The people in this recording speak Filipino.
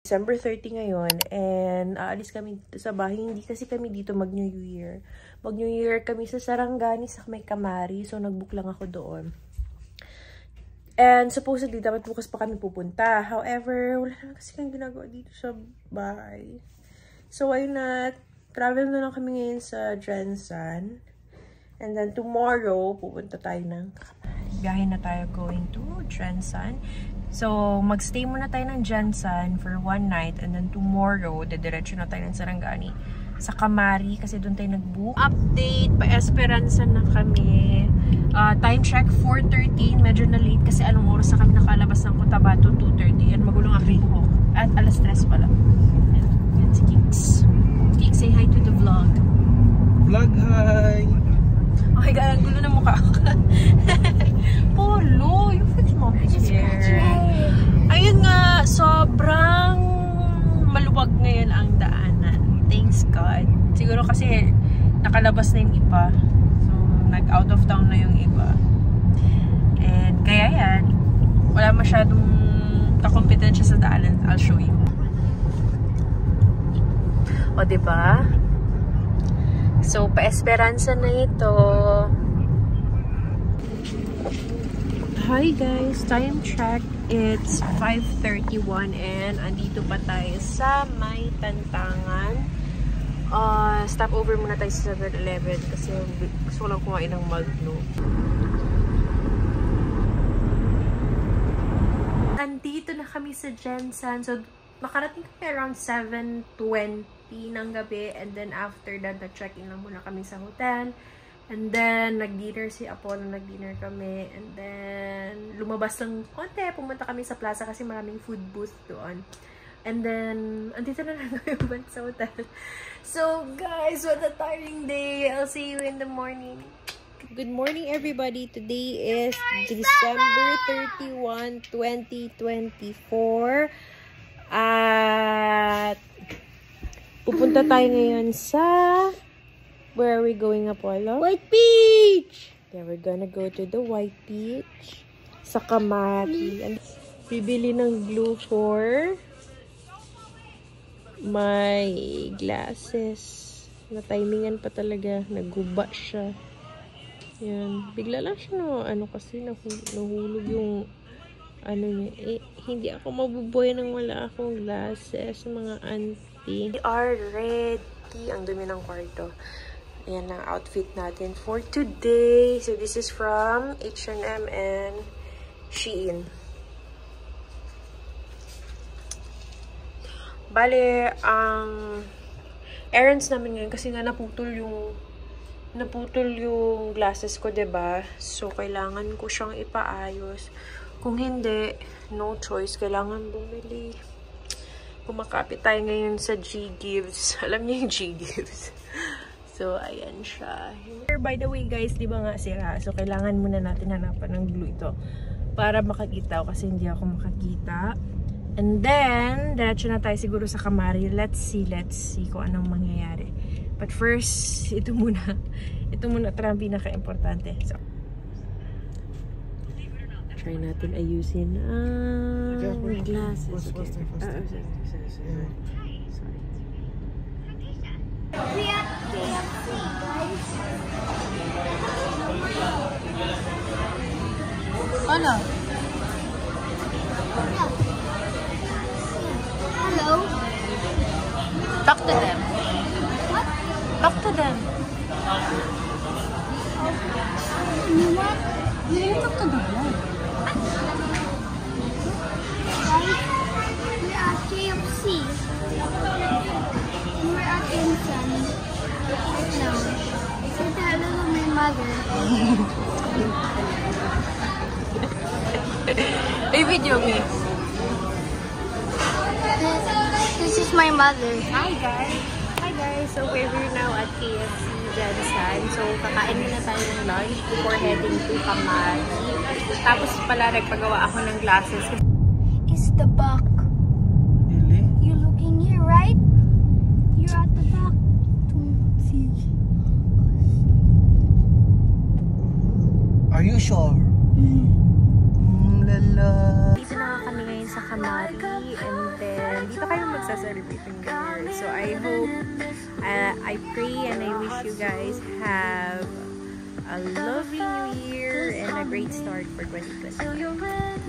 December 30 ngayon, and aalis kami sa bahay. Hindi kasi kami dito mag-New Year. Mag-New Year kami sa Sarangani, sa may Kamari. So, nag-book lang ako doon. And supposedly, dapat bukas pa kami pupunta. However, wala naman kasi kami ginagawa dito sa bahay. So, ayun na. Travel na lang kami ngayon sa Jensan. And then, tomorrow, pupunta tayo ng Kamari. Biyahe na tayo going to Jensan. So, magstay muna tayo ng Jensan for one night. And then, tomorrow, dediretso na tayo ng Sarangani sa Kamari kasi doon tayo nag-book. Update, pa-Esperanza na kami. Time check, 4:13. Medyo na late kasi anong oras na kami nakalabas ng Cotabato, 2:30. At magulong aking buhok. At alas 3 pala. Yan si Kix. Kix, say hi to the vlog. Vlog, hi! Okay, ang gulo na mukha ko. Polo, you fix mo here. Ayun nga, sobrang maluwag ngayon ang daanan. Thanks God. Siguro kasi nakalabas na yung iba. So, nag-out of town na yung iba. And kaya yan, wala masyadong kakompetensya sa daanan. I'll show you. O, diba? So, pa-Esperanza na ito. Hi guys! Time check. It's 5:31 and andito pa tayo sa may Tantangan. Stop over muna tayo sa 7-Eleven kasi gusto ko lang kumain ng Magno. Andito na kami sa Jensan. So, nakarating kami around 7:20 ng gabi, and then after that, nag-check-in lang muna kami sa hotel, and then nag-dinner si Apollo, nag-dinner kami, and then lumabas lang konti, pumunta kami sa plaza kasi maraming food booth doon, and then andito na lang kami sa hotel. So guys, what a tiring day. I'll see you in the morning. Good morning everybody. Today is December 31, 2024 at pupunta tayo ngayon sa... Where are we going, Apollo? White Beach! Yeah, we're gonna go to the White Beach. Sa Kamari. And bibili ng glue for my glasses. Na-timingan pa talaga. Naguba siya. Yan. Bigla lang siya kasi nahulog yung niya. Hindi ako mabubuhay nang wala akong glasses, mga auntie. We are ready. Ang dumi ng kwarto. Ayan ang outfit natin for today. So, this is from H&M and Shein. Bale, ang errands namin ngayon kasi nga naputol yung glasses ko, diba? So, kailangan ko siyang ipaayos. Kung hindi, no choice. Kailangan bumili. Kumakapit tayo ngayon sa G-Gives. Alam niyo yung G-Gives. So, ayan siya. By the way, guys, di ba nga sira? So, kailangan muna natin hanapan ng glue ito para makakita kasi hindi ako makakita. And then, diretso na tayo siguro sa Kamari. Let's see kung anong mangyayari. But first, ito muna talaga ang pinaka-importante. So, try natin ayusin ang glasses. Okay. Sorry. We have KFC, guys. Ano? Hello? Talk to them. What? Talk to them. You want? You didn't talk to them. Guys, we're at KFC. We're at Jensen right now. Say hello to my mother. Hey, video me. This is my mother. Hi guys! So we're now at KFC Jensen. So kakain muna tayo ng lunch before heading to Kamari. Tapos pala nagpagawa ako ng glasses. It's the back. Really? You're looking here, right? You're at the back. Don't see. Are you sure? Lala. Dito na kami ngayon sa Kamari. And then, dito kayo tayo magsa-celebrate ng New Year. So, I hope, I pray and I wish you guys have a lovely New Year and a great start for 2020.